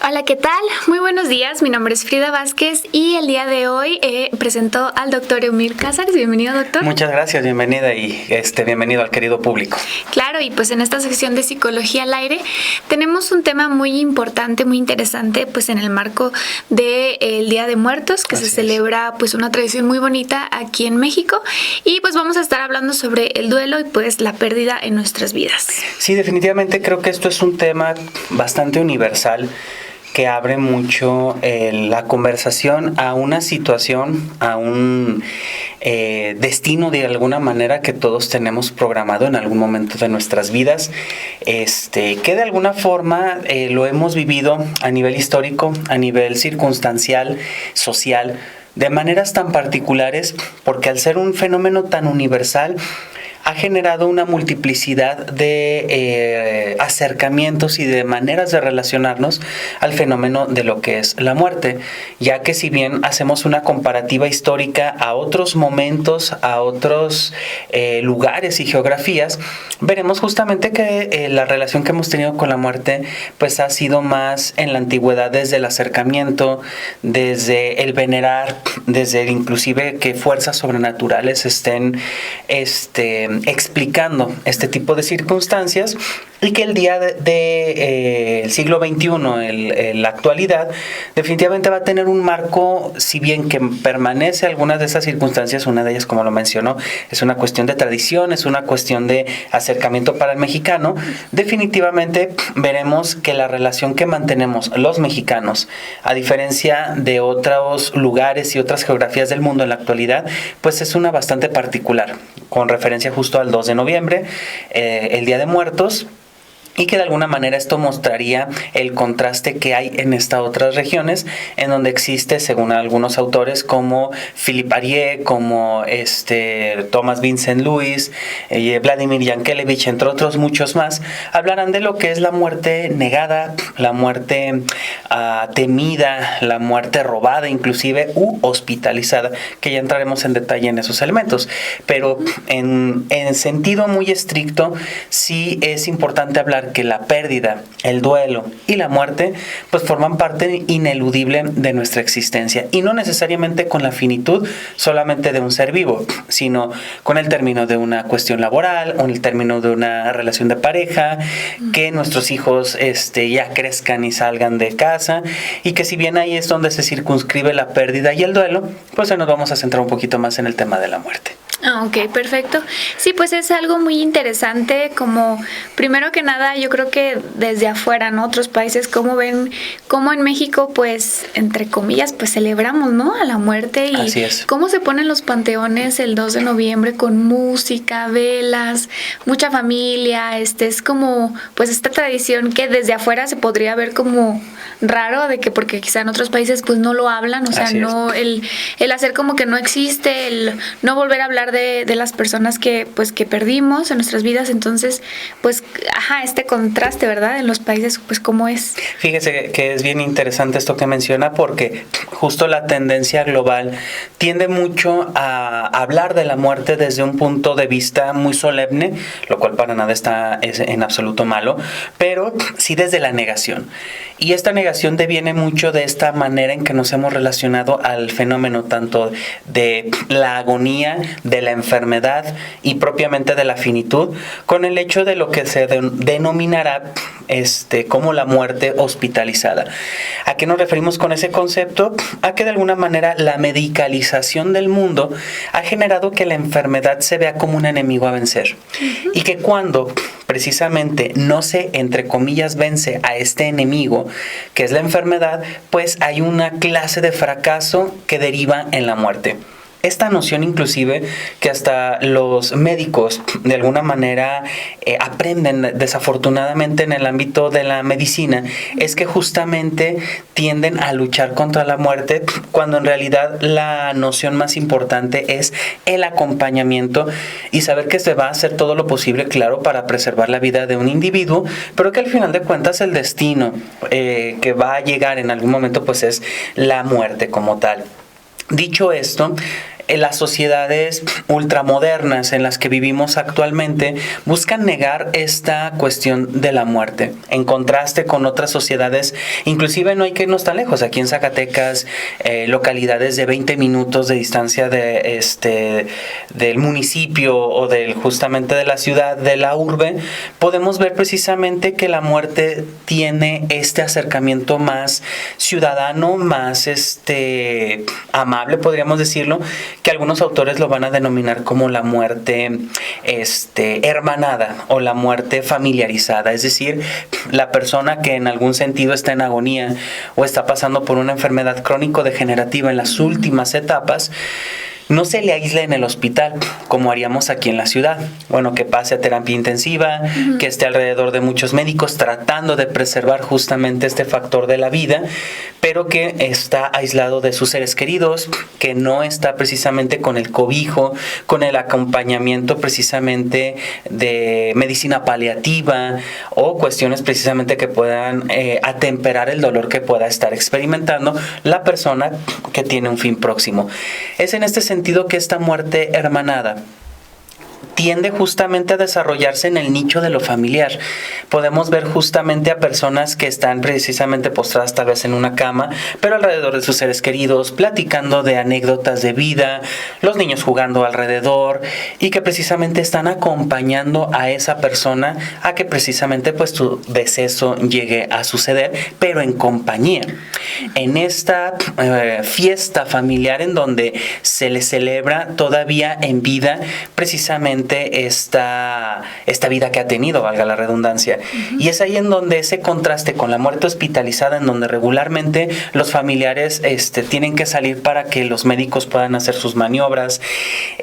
Hola, ¿qué tal? Muy buenos días, mi nombre es Frida Vázquez y el día de hoy presento al doctor Eumir Cázares. Bienvenido, doctor. Muchas gracias, bienvenida y bienvenido al querido público. Claro, y pues en esta sección de Psicología al Aire tenemos un tema muy importante, muy interesante, pues en el marco del Día de Muertos, que se celebra pues una tradición muy bonita aquí en México, y pues vamos a estar hablando sobre el duelo y pues la pérdida en nuestras vidas. Sí, definitivamente creo que esto es un tema bastante universal, que abre mucho la conversación a una situación, a un destino de alguna manera que todos tenemos programado en algún momento de nuestras vidas, que de alguna forma lo hemos vivido a nivel histórico, a nivel circunstancial, social, de maneras tan particulares, porque al ser un fenómeno tan universal, ha generado una multiplicidad de acercamientos y de maneras de relacionarnos al fenómeno de lo que es la muerte, ya que si bien hacemos una comparativa histórica a otros momentos, a otros lugares y geografías, veremos justamente que la relación que hemos tenido con la muerte pues ha sido más en la antigüedad, desde el acercamiento, desde el venerar, desde inclusive que fuerzas sobrenaturales estén explicando este tipo de circunstancias, y que el día el siglo XXI, la actualidad, definitivamente va a tener un marco, si bien que permanece algunas de esas circunstancias, una de ellas, como lo mencionó, es una cuestión de tradición, es una cuestión de acercamiento para el mexicano. Definitivamente veremos que la relación que mantenemos los mexicanos, a diferencia de otros lugares y otras geografías del mundo en la actualidad, pues es una bastante particular, con referencia justo al 2 de noviembre, el Día de Muertos, y que de alguna manera esto mostraría el contraste que hay en estas otras regiones, en donde existe, según algunos autores, como Philippe Arié, como Thomas Vincent Lewis, Vladimir Yankelevich, entre otros muchos más, hablarán de lo que es la muerte negada, la muerte temida, la muerte robada inclusive, u hospitalizada, que ya entraremos en detalle en esos elementos. Pero en sentido muy estricto, sí es importante hablar que la pérdida, el duelo y la muerte pues forman parte ineludible de nuestra existencia, y no necesariamente con la finitud solamente de un ser vivo, sino con el término de una cuestión laboral, o el término de una relación de pareja, que nuestros hijos ya crezcan y salgan de casa, y que si bien ahí es donde se circunscribe la pérdida y el duelo, pues nos vamos a centrar un poquito más en el tema de la muerte. Ok, perfecto. Sí, pues es algo muy interesante, como primero que nada yo creo que desde afuera, ¿no? Otros países, cómo ven, cómo en México pues entre comillas pues celebramos, ¿no? A la muerte, y así es. Cómo se ponen los panteones el 2 de noviembre con música, velas, mucha familia, es como pues esta tradición que desde afuera se podría ver como raro, de que porque quizá en otros países pues no lo hablan, o sea, así no el hacer como que no existe, el no volver a hablar de las personas que perdimos en nuestras vidas. Entonces pues este contraste, ¿verdad? En los países pues cómo es. Fíjese que es bien interesante esto que menciona, porque justo la tendencia global tiende mucho a hablar de la muerte desde un punto de vista muy solemne, lo cual para nada es en absoluto malo, pero sí desde la negación. Y esta negación deviene mucho de esta manera en que nos hemos relacionado al fenómeno tanto de la agonía, de la enfermedad y propiamente de la finitud, con el hecho de lo que se denominará como la muerte hospitalizada. ¿A qué nos referimos con ese concepto? A que de alguna manera la medicalización del mundo ha generado que la enfermedad se vea como un enemigo a vencer. Uh-huh. Y que cuando precisamente no se, entre comillas, vence a este enemigo, que es la enfermedad, pues hay una clase de fracaso que deriva en la muerte. Esta noción inclusive que hasta los médicos de alguna manera aprenden desafortunadamente en el ámbito de la medicina, es que justamente tienden a luchar contra la muerte, cuando en realidad la noción más importante es el acompañamiento y saber que se va a hacer todo lo posible, claro, para preservar la vida de un individuo, pero que al final de cuentas el destino que va a llegar en algún momento pues es la muerte como tal. Dicho esto, las sociedades ultramodernas en las que vivimos actualmente buscan negar esta cuestión de la muerte, en contraste con otras sociedades. Inclusive no hay que irnos tan lejos. Aquí en Zacatecas, localidades de 20 minutos de distancia del municipio o justamente de la ciudad, de la urbe, podemos ver precisamente que la muerte tiene este acercamiento más ciudadano, más amable, podríamos decirlo, que algunos autores lo van a denominar como la muerte hermanada o la muerte familiarizada, es decir, la persona que en algún sentido está en agonía o está pasando por una enfermedad crónico-degenerativa en las últimas etapas, no se le aísle en el hospital como haríamos aquí en la ciudad. Bueno, que pase a terapia intensiva, que esté alrededor de muchos médicos tratando de preservar justamente este factor de la vida, pero que está aislado de sus seres queridos, que no está precisamente con el cobijo, con el acompañamiento precisamente de medicina paliativa o cuestiones precisamente que puedan atemperar el dolor que pueda estar experimentando la persona que tiene un fin próximo. Es en este sentido que esta muerte hermanada tiende justamente a desarrollarse en el nicho de lo familiar. Podemos ver justamente a personas que están precisamente postradas tal vez en una cama, pero alrededor de sus seres queridos, platicando de anécdotas de vida, los niños jugando alrededor y que precisamente están acompañando a esa persona a que precisamente pues su deceso llegue a suceder, pero en compañía. En esta fiesta familiar en donde se le celebra todavía en vida precisamente esta vida que ha tenido, valga la redundancia. Y es ahí en donde ese contraste con la muerte hospitalizada, en donde regularmente los familiares tienen que salir para que los médicos puedan hacer sus maniobras,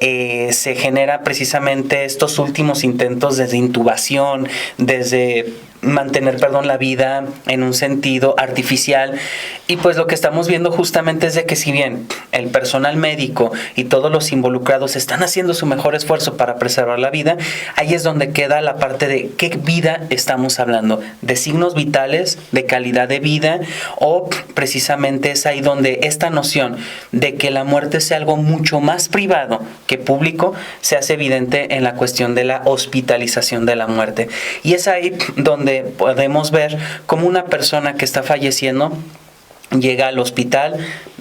se genera precisamente estos últimos intentos desde intubación, desde mantener, la vida en un sentido artificial. Y pues lo que estamos viendo justamente es de que si bien el personal médico y todos los involucrados están haciendo su mejor esfuerzo para preservar la vida, ahí es donde queda la parte de qué vida estamos hablando, de signos vitales, de calidad de vida, o precisamente es ahí donde esta noción de que la muerte sea algo mucho más privado que público se hace evidente en la cuestión de la hospitalización de la muerte. Y es ahí donde podemos ver cómo una persona que está falleciendo llega al hospital,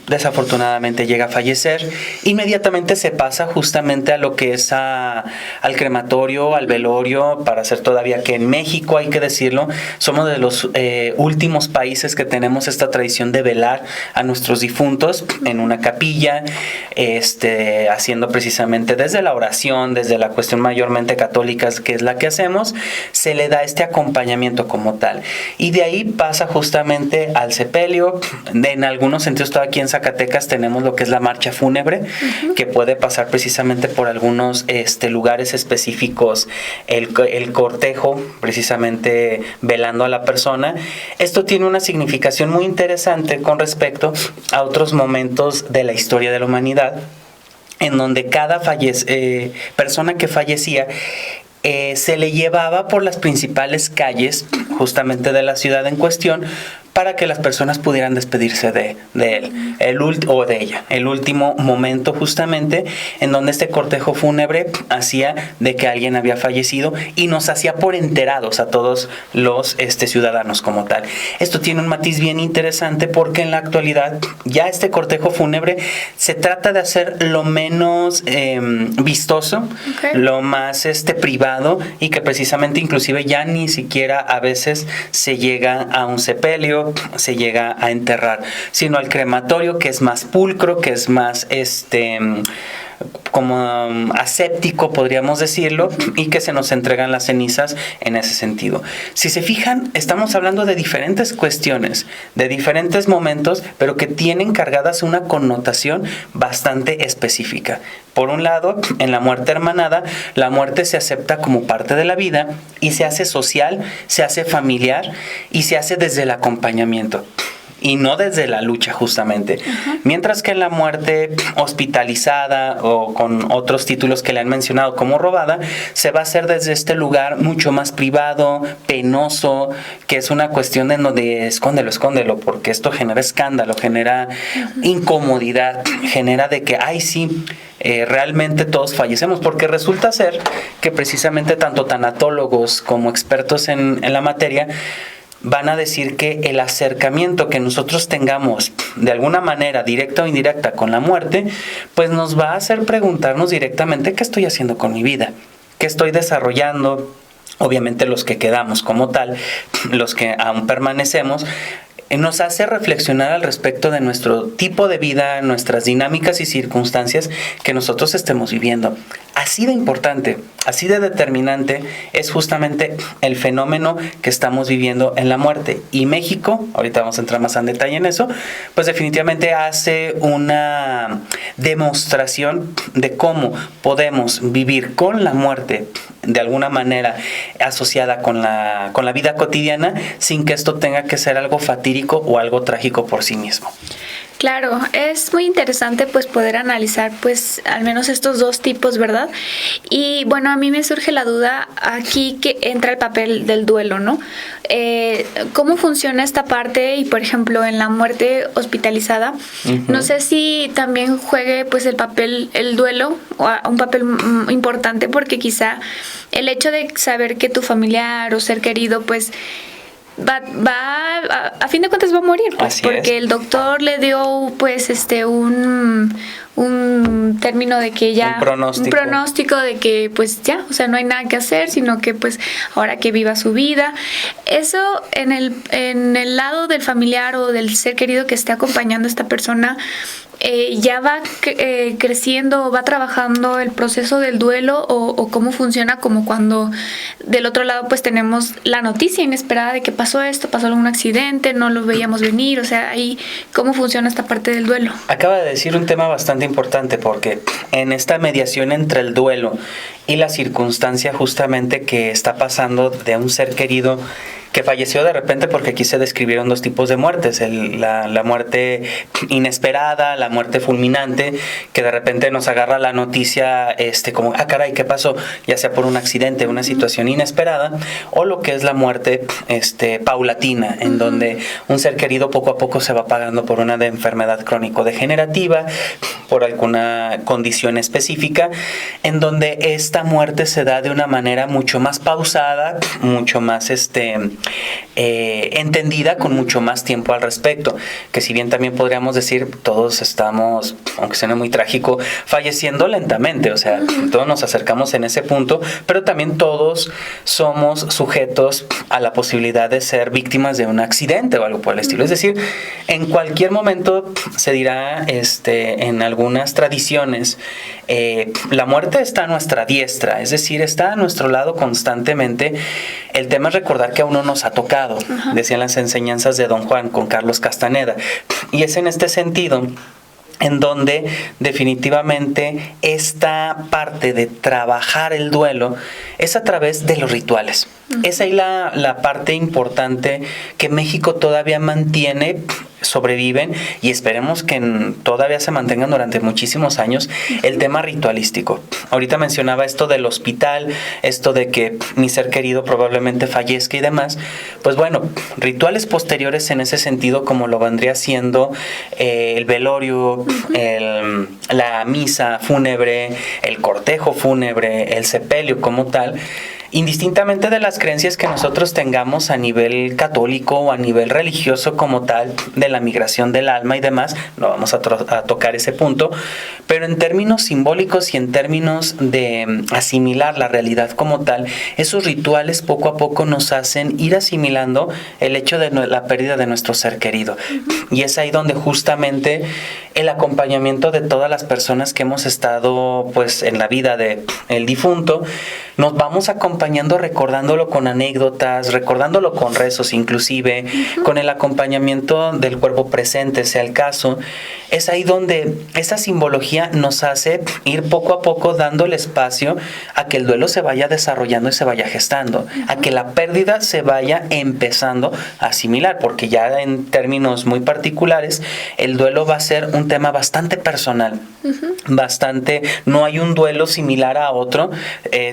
desafortunadamente llega a fallecer, inmediatamente se pasa justamente a lo que es al crematorio, al velorio, para hacer todavía que en México, hay que decirlo, somos de los últimos países que tenemos esta tradición de velar a nuestros difuntos en una capilla, haciendo precisamente desde la oración, desde la cuestión mayormente católica, que es la que hacemos, se le da este acompañamiento como tal. Y de ahí pasa justamente al sepelio. En algunos sentidos, todavía aquí en Zacatecas tenemos lo que es la marcha fúnebre, que puede pasar precisamente por algunos lugares específicos, el cortejo, precisamente velando a la persona. Esto tiene una significación muy interesante con respecto a otros momentos de la historia de la humanidad, en donde cada persona que fallecía se le llevaba por las principales calles justamente de la ciudad en cuestión, para que las personas pudieran despedirse de él o de ella. El último momento justamente en donde este cortejo fúnebre hacía de que alguien había fallecido y nos hacía por enterados a todos los ciudadanos como tal. Esto tiene un matiz bien interesante porque en la actualidad ya este cortejo fúnebre se trata de hacer lo menos vistoso, lo más privado, y que precisamente inclusive ya ni siquiera a veces se llega a un sepelio, se llega a enterrar, sino al crematorio, que es más pulcro, que es más como aséptico, podríamos decirlo, y que se nos entregan las cenizas en ese sentido. Si se fijan, estamos hablando de diferentes cuestiones, de diferentes momentos, pero que tienen cargadas una connotación bastante específica. Por un lado, en la muerte hermanada, la muerte se acepta como parte de la vida y se hace social, se hace familiar y se hace desde el acompañamiento y no desde la lucha justamente. Mientras que en la muerte hospitalizada o con otros títulos que le han mencionado como robada, se va a hacer desde este lugar mucho más privado, penoso, que es una cuestión en donde escóndelo, porque esto genera escándalo, genera incomodidad, genera de que, ay sí, realmente todos fallecemos, porque resulta ser que precisamente tanto tanatólogos como expertos en la materia van a decir que el acercamiento que nosotros tengamos de alguna manera directa o indirecta con la muerte, pues nos va a hacer preguntarnos directamente qué estoy haciendo con mi vida, qué estoy desarrollando. Obviamente los que quedamos como tal, los que aún permanecemos, nos hace reflexionar al respecto de nuestro tipo de vida, nuestras dinámicas y circunstancias que nosotros estemos viviendo. Así de importante, así de determinante es justamente el fenómeno que estamos viviendo en la muerte. Y México, ahorita vamos a entrar más en detalle en eso, pues definitivamente hace una demostración de cómo podemos vivir con la muerte de alguna manera asociada con la vida cotidiana, sin que esto tenga que ser algo fatídico o algo trágico por sí mismo. Claro, es muy interesante pues poder analizar pues al menos estos dos tipos, ¿verdad? Y bueno, a mí me surge la duda aquí que entra el papel del duelo, ¿no? ¿Cómo funciona esta parte? Y por ejemplo, en la muerte hospitalizada, no sé si también juegue pues el duelo, o un papel importante, porque quizá el hecho de saber que tu familiar o ser querido pues a fin de cuentas va a morir, pues, porque el doctor le dio pues un término de que ya un pronóstico de que pues ya, o sea, no hay nada que hacer, sino que pues ahora que viva su vida. Eso en el lado del familiar o del ser querido que esté acompañando a esta persona, ya va creciendo, va trabajando el proceso del duelo, o cómo funciona, como cuando del otro lado pues tenemos la noticia inesperada de que pasó esto, pasó algún accidente, no lo veíamos venir. O sea, ahí cómo funciona esta parte del duelo. Acaba de decir un tema bastante importante, porque en esta mediación entre el duelo y la circunstancia justamente que está pasando de un ser querido que falleció de repente, porque aquí se describieron dos tipos de muertes, la muerte inesperada, la muerte fulminante, que de repente nos agarra la noticia como, caray, ¿qué pasó? Ya sea por un accidente, una situación inesperada, o lo que es la muerte paulatina, en donde un ser querido poco a poco se va pagando por una enfermedad crónico-degenerativa, por alguna condición específica, en donde esta muerte se da de una manera mucho más pausada, mucho más entendida, con mucho más tiempo al respecto, que si bien también podríamos decir todos estamos, aunque suene muy trágico, falleciendo lentamente, o sea, todos nos acercamos en ese punto, pero también todos somos sujetos a la posibilidad de ser víctimas de un accidente o algo por el estilo. Es decir, en cualquier momento se dirá en algunas tradiciones, la muerte está a nuestra diestra, es decir, está a nuestro lado constantemente. El tema es recordar que a uno nos ha tocado, decían las enseñanzas de Don Juan con Carlos Castaneda, y es en este sentido en donde definitivamente esta parte de trabajar el duelo es a través de los rituales. Es ahí la parte importante que México todavía mantiene, sobreviven, y esperemos que todavía se mantengan durante muchísimos años, el tema ritualístico. Ahorita mencionaba esto del hospital, esto de que mi ser querido probablemente fallezca y demás. Pues bueno, rituales posteriores en ese sentido, como lo vendría siendo el velorio, la misa fúnebre, el cortejo fúnebre, el sepelio como tal, indistintamente de las creencias que nosotros tengamos a nivel católico o a nivel religioso como tal, de la migración del alma y demás, no vamos a tocar ese punto, pero en términos simbólicos y en términos de asimilar la realidad como tal, esos rituales poco a poco nos hacen ir asimilando el hecho de la pérdida de nuestro ser querido. Y es ahí donde justamente el acompañamiento de todas las personas que hemos estado pues en la vida del difunto, nos vamos acompañando, recordándolo con anécdotas, recordándolo con rezos inclusive, con el acompañamiento del cuerpo presente, sea el caso. Es ahí donde esa simbología nos hace ir poco a poco dando el espacio a que el duelo se vaya desarrollando y se vaya gestando, a que la pérdida se vaya empezando a asimilar, porque ya en términos muy particulares, el duelo va a ser un tema bastante personal, no hay un duelo similar a otro,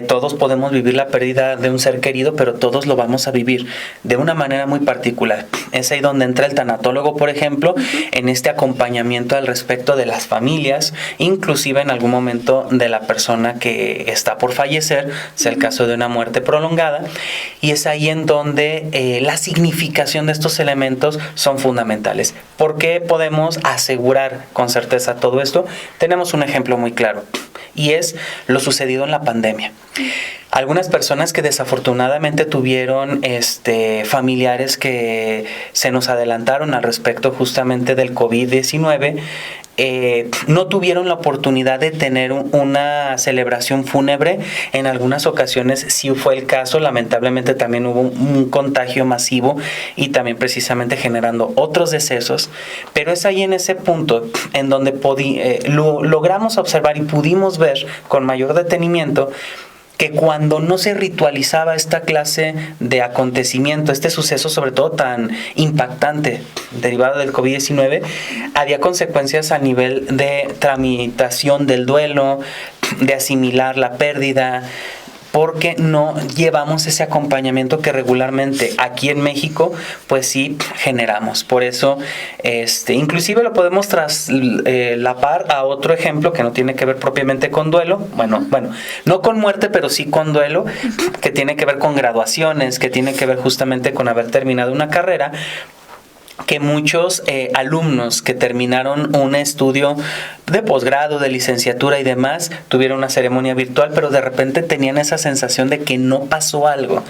todos podemos vivir la pérdida de un ser querido, pero todos lo vamos a vivir de una manera muy particular. Es ahí donde entra el tanatólogo, por ejemplo, en este acompañamiento acompañamiento al respecto de las familias, inclusive en algún momento de la persona que está por fallecer, sea el caso de una muerte prolongada, y es ahí en donde la significación de estos elementos son fundamentales. ¿Por qué podemos asegurar con certeza todo esto? Tenemos un ejemplo muy claro, y es lo sucedido en la pandemia. Algunas personas que desafortunadamente tuvieron familiares que se nos adelantaron al respecto justamente del COVID-19, no tuvieron la oportunidad de tener una celebración fúnebre. En algunas ocasiones sí fue el caso, lamentablemente también hubo un contagio masivo y también precisamente generando otros decesos, pero es ahí en ese punto en donde logramos observar y pudimos ver con mayor detenimiento que cuando no se ritualizaba esta clase de acontecimiento, este suceso sobre todo tan impactante derivado del COVID-19, había consecuencias a nivel de tramitación del duelo, de asimilar la pérdida, porque no llevamos ese acompañamiento que regularmente aquí en México pues sí generamos. Por eso inclusive lo podemos traslapar a otro ejemplo que no tiene que ver propiamente con duelo, bueno, no con muerte, pero sí con duelo, que tiene que ver con graduaciones, que tiene que ver justamente con haber terminado una carrera, que muchos alumnos que terminaron un estudio de posgrado, de licenciatura y demás, tuvieron una ceremonia virtual, pero de repente tenían esa sensación de que no pasó algo,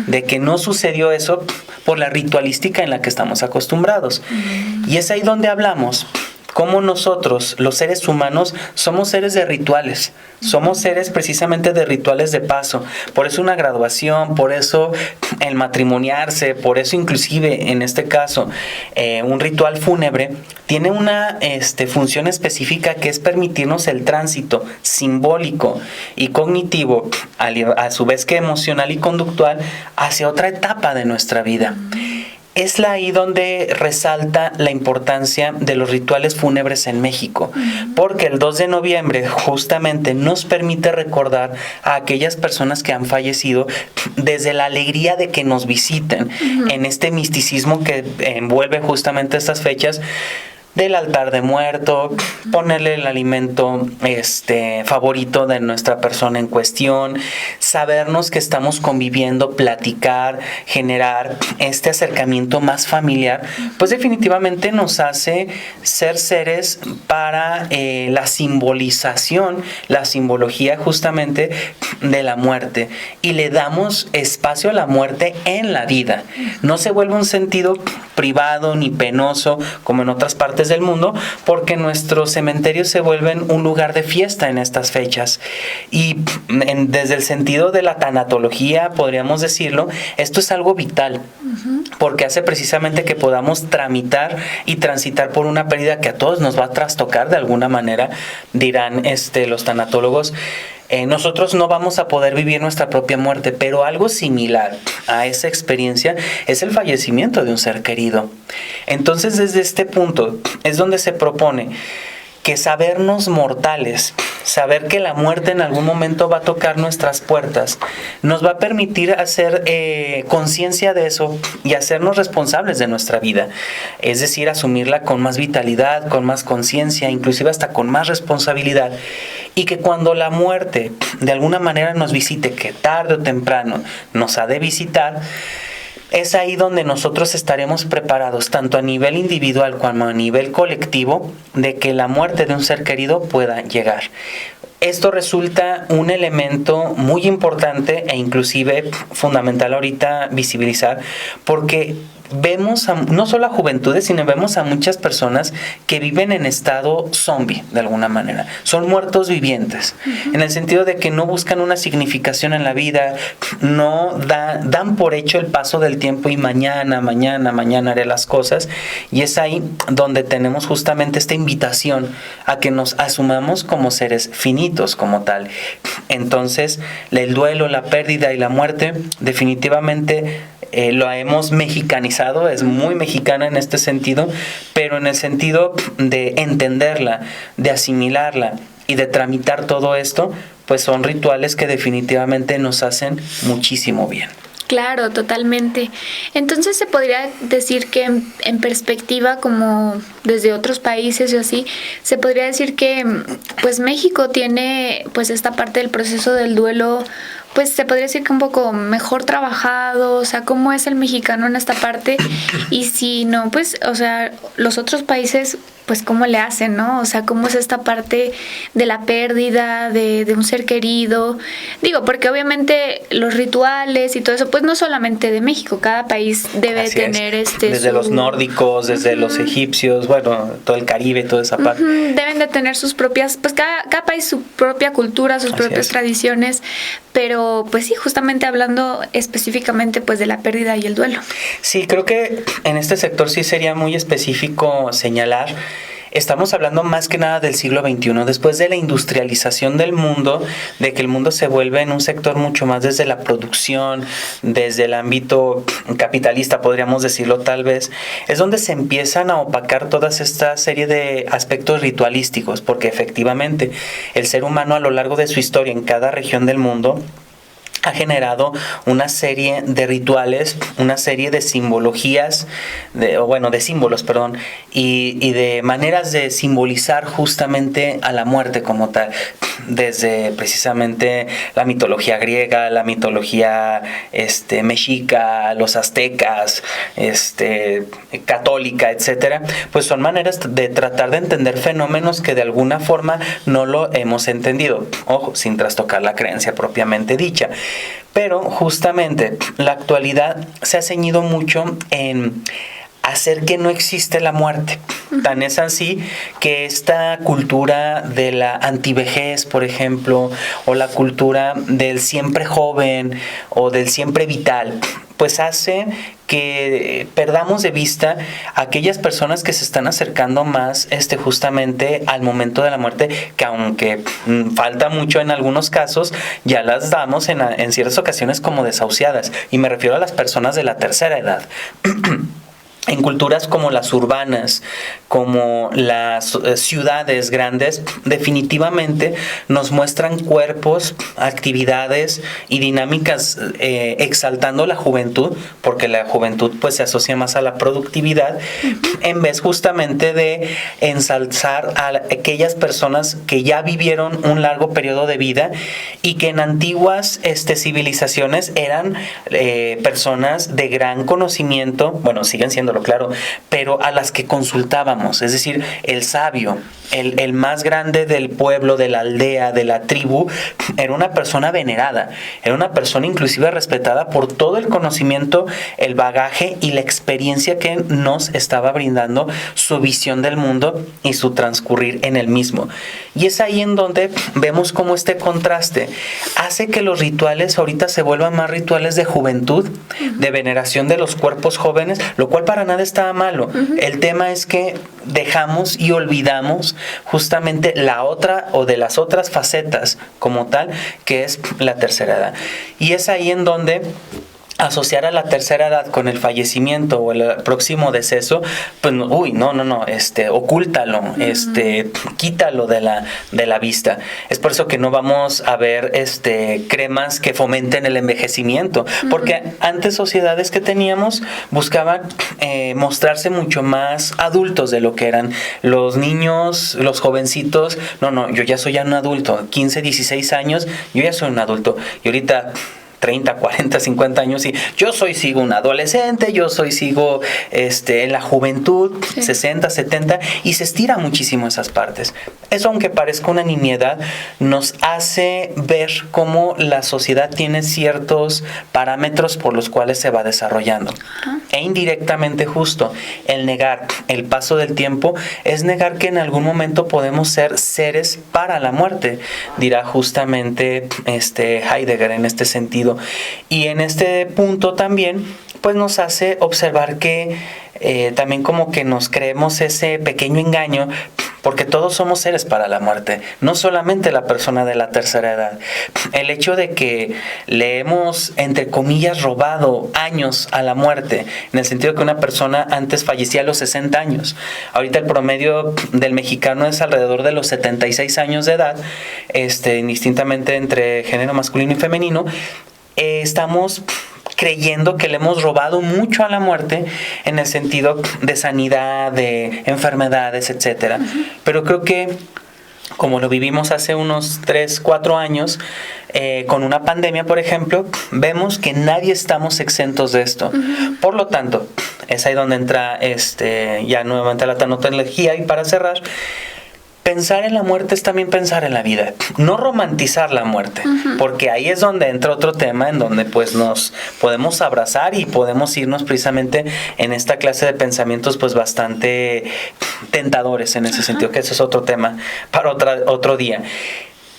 de que no sucedió eso por la ritualística en la que estamos acostumbrados. Y es ahí donde hablamos cómo nosotros, los seres humanos, somos seres de rituales, somos seres precisamente de rituales de paso. Por eso una graduación, por eso el matrimoniarse, por eso inclusive en este caso un ritual fúnebre tiene una función específica, que es permitirnos el tránsito simbólico y cognitivo, a su vez que emocional y conductual, hacia otra etapa de nuestra vida. Es ahí donde resalta la importancia de los rituales fúnebres en México, porque el 2 de noviembre justamente nos permite recordar a aquellas personas que han fallecido desde la alegría de que nos visiten, en este misticismo que envuelve justamente estas fechas, del altar de muerto, ponerle el alimento favorito de nuestra persona en cuestión, sabernos que estamos conviviendo, platicar, generar este acercamiento más familiar, pues definitivamente nos hace ser seres para la simbolización, la simbología justamente de la muerte, y le damos espacio a la muerte en la vida. No se vuelve un sentido privado ni penoso como en otras partes del mundo, porque nuestros cementerios se vuelven un lugar de fiesta en estas fechas. Y desde el sentido de la tanatología, podríamos decirlo, esto es algo vital, porque hace precisamente que podamos tramitar y transitar por una pérdida que a todos nos va a trastocar de alguna manera, dirán los tanatólogos. Nosotros no vamos a poder vivir nuestra propia muerte, pero algo similar a esa experiencia es el fallecimiento de un ser querido. Entonces, desde este punto es donde se propone que sabernos mortales, saber que la muerte en algún momento va a tocar nuestras puertas, nos va a permitir hacer conciencia de eso y hacernos responsables de nuestra vida. Es decir, asumirla con más vitalidad, con más conciencia, inclusive hasta con más responsabilidad. Y que cuando la muerte de alguna manera nos visite, que tarde o temprano nos ha de visitar, es ahí donde nosotros estaremos preparados, tanto a nivel individual como a nivel colectivo, de que la muerte de un ser querido pueda llegar. Esto resulta un elemento muy importante e inclusive fundamental ahorita visibilizar, porque vemos no solo a juventudes, sino vemos a muchas personas que viven en estado zombie de alguna manera. Son muertos vivientes, en el sentido de que no buscan una significación en la vida, no dan por hecho el paso del tiempo y mañana haré las cosas. Y es ahí donde tenemos justamente esta invitación a que nos asumamos como seres finitos como tal. Entonces, el duelo, la pérdida y la muerte definitivamente lo hemos mexicanizado, es muy mexicana en este sentido, pero en el sentido de entenderla, de asimilarla y de tramitar todo esto, pues son rituales que definitivamente nos hacen muchísimo bien. Claro, totalmente. Entonces se podría decir que en perspectiva, como desde otros países y así, se podría decir que pues México tiene pues esta parte del proceso del duelo, pues se podría decir que un poco mejor trabajado, o sea, cómo es el mexicano en esta parte, y si no, pues, o sea, los otros países, pues cómo le hacen, ¿no? O sea, cómo es esta parte de la pérdida de un ser querido. Digo, porque obviamente los rituales y todo eso, pues no solamente de México, cada país debe Así tener es. Desde su... los nórdicos, desde los egipcios, bueno, todo el Caribe, toda esa parte. Deben de tener sus propias, pues cada país su propia cultura, sus Así propias es. tradiciones, pero pues sí, justamente hablando específicamente pues de la pérdida y el duelo. Sí, creo que en este sector sí sería muy específico señalar. Estamos hablando más que nada del siglo XXI, después de la industrialización del mundo, de que el mundo se vuelve en un sector mucho más desde la producción, desde el ámbito capitalista, podríamos decirlo tal vez, es donde se empiezan a opacar toda esta serie de aspectos ritualísticos, porque efectivamente el ser humano a lo largo de su historia en cada región del mundo ha generado una serie de rituales, una serie de simbologías, de símbolos, perdón, y de maneras de simbolizar justamente a la muerte como tal, desde precisamente la mitología griega, la mitología mexica, los aztecas, católica, etcétera, pues son maneras de tratar de entender fenómenos que de alguna forma no lo hemos entendido, ojo, sin trastocar la creencia propiamente dicha. Pero justamente la actualidad se ha ceñido mucho en hacer que no existe la muerte. Tan es así que esta cultura de la antivejez, por ejemplo, o la cultura del siempre joven o del siempre vital, pues hace que perdamos de vista a aquellas personas que se están acercando más justamente al momento de la muerte, que aunque falta mucho en algunos casos, ya las damos en ciertas ocasiones como desahuciadas. Y me refiero a las personas de la tercera edad. En culturas como las urbanas, como las ciudades grandes, definitivamente nos muestran cuerpos, actividades y dinámicas exaltando la juventud, porque la juventud pues se asocia más a la productividad, en vez justamente de ensalzar a aquellas personas que ya vivieron un largo periodo de vida y que en antiguas civilizaciones eran personas de gran conocimiento, bueno, siguen siéndolo, claro, pero a las que consultábamos, es decir, el sabio, el más grande del pueblo, de la aldea, de la tribu, era una persona venerada, era una persona inclusive respetada por todo el conocimiento, el bagaje y la experiencia que nos estaba brindando su visión del mundo y su transcurrir en el mismo. Y es ahí en donde vemos cómo este contraste hace que los rituales ahorita se vuelvan más rituales de juventud, de veneración de los cuerpos jóvenes, lo cual para nada estaba malo. El tema es que dejamos y olvidamos justamente la otra o de las otras facetas como tal, que es la tercera edad. Y es ahí en donde asociar a la tercera edad con el fallecimiento o el próximo deceso, pues ocúltalo, quítalo de la vista. Es por eso que no vamos a ver cremas que fomenten el envejecimiento, porque antes sociedades que teníamos buscaban mostrarse mucho más adultos de lo que eran los niños, los jovencitos. Yo ya soy un adulto, 15, 16 años, yo ya soy un adulto. Y ahorita 30, 40, 50 años y sigo un adolescente, sigo en la juventud, sí. 60, 70, y se estira muchísimo esas partes. Eso, aunque parezca una nimiedad, nos hace ver cómo la sociedad tiene ciertos parámetros por los cuales se va desarrollando. E indirectamente, justo el negar el paso del tiempo es negar que en algún momento podemos ser seres para la muerte, dirá justamente Heidegger en este sentido. Y en este punto también pues nos hace observar que también como que nos creemos ese pequeño engaño, porque todos somos seres para la muerte, no solamente la persona de la tercera edad. El hecho de que le hemos, entre comillas, robado años a la muerte, en el sentido que una persona antes fallecía a los 60 años. Ahorita el promedio del mexicano es alrededor de los 76 años de edad, indistintamente entre género masculino y femenino. Estamos creyendo que le hemos robado mucho a la muerte en el sentido de sanidad, de enfermedades, etcétera. Pero creo que como lo vivimos hace unos 3, 4 años, con una pandemia, por ejemplo, vemos que nadie estamos exentos de esto. Por lo tanto, es ahí donde entra ya nuevamente la tanatología. Y para cerrar, pensar en la muerte es también pensar en la vida, no romantizar la muerte, porque ahí es donde entra otro tema en donde pues nos podemos abrazar y podemos irnos precisamente en esta clase de pensamientos pues bastante tentadores en ese sentido, que eso es otro tema para otro día.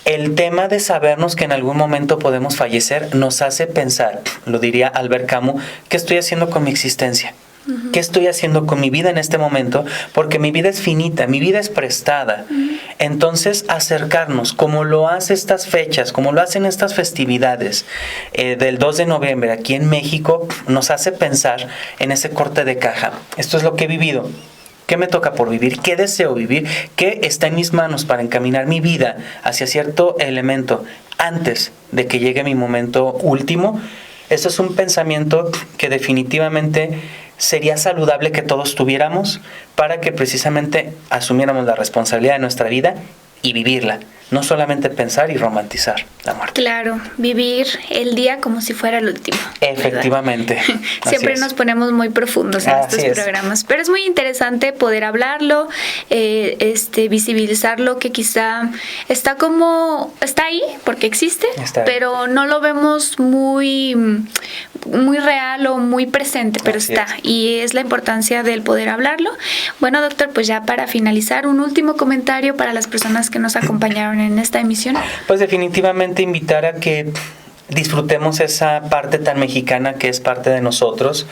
El tema de sabernos que en algún momento podemos fallecer nos hace pensar, lo diría Albert Camus, ¿qué estoy haciendo con mi existencia? ¿Qué estoy haciendo con mi vida en este momento? Porque mi vida es finita, mi vida es prestada. Entonces, acercarnos, como lo hace estas fechas, como lo hacen estas festividades del 2 de noviembre aquí en México, nos hace pensar en ese corte de caja. Esto es lo que he vivido. ¿Qué me toca por vivir? ¿Qué deseo vivir? ¿Qué está en mis manos para encaminar mi vida hacia cierto elemento antes de que llegue mi momento último? Esto es un pensamiento que definitivamente sería saludable que todos tuviéramos para que precisamente asumiéramos la responsabilidad de nuestra vida y vivirla, no solamente pensar y romantizar la muerte. Claro, vivir el día como si fuera el último. Efectivamente. Siempre nos ponemos muy profundos en estos programas, pero es muy interesante poder hablarlo, visibilizarlo, que quizá está ahí porque existe, pero no lo vemos muy real o muy presente, pero está. Y es la importancia del poder hablarlo. Bueno, doctor, pues ya para finalizar, un último comentario para las personas que nos acompañaron en esta emisión. Pues definitivamente invitar a que disfrutemos esa parte tan mexicana que es parte de nosotros.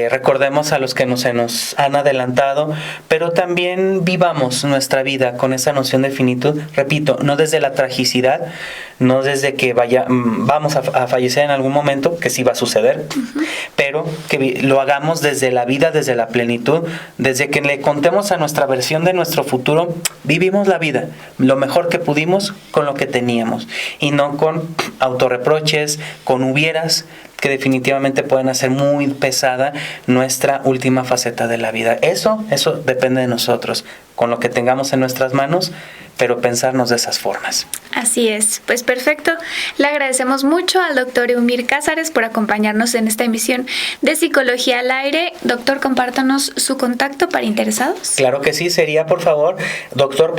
Recordemos a los que se nos han adelantado, pero también vivamos nuestra vida con esa noción de finitud, repito, no desde la tragicidad, no desde que vamos a fallecer en algún momento, que sí va a suceder, pero que lo hagamos desde la vida, desde la plenitud, desde que le contemos a nuestra versión de nuestro futuro, vivimos la vida lo mejor que pudimos con lo que teníamos, y no con autorreproches, con hubieras, que definitivamente pueden hacer muy pesada nuestra última faceta de la vida. Eso depende de nosotros, con lo que tengamos en nuestras manos, pero pensarnos de esas formas. Así es, pues perfecto. Le agradecemos mucho al doctor Eumir Cázares por acompañarnos en esta emisión de Psicología al Aire. Doctor, compártanos su contacto para interesados. Claro que sí, sería por favor Dr.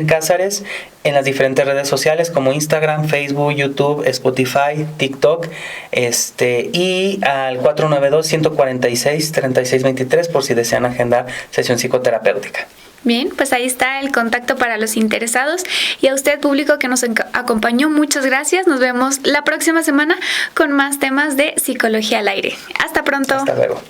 Cázares en las diferentes redes sociales como Instagram, Facebook, YouTube, Spotify, TikTok, y al 492-146-3623 por si desean agendar sesión psicoterapéutica. Bien, pues ahí está el contacto para los interesados. Y a usted, público que nos acompañó, muchas gracias. Nos vemos la próxima semana con más temas de Psicología al Aire. Hasta pronto. Hasta luego.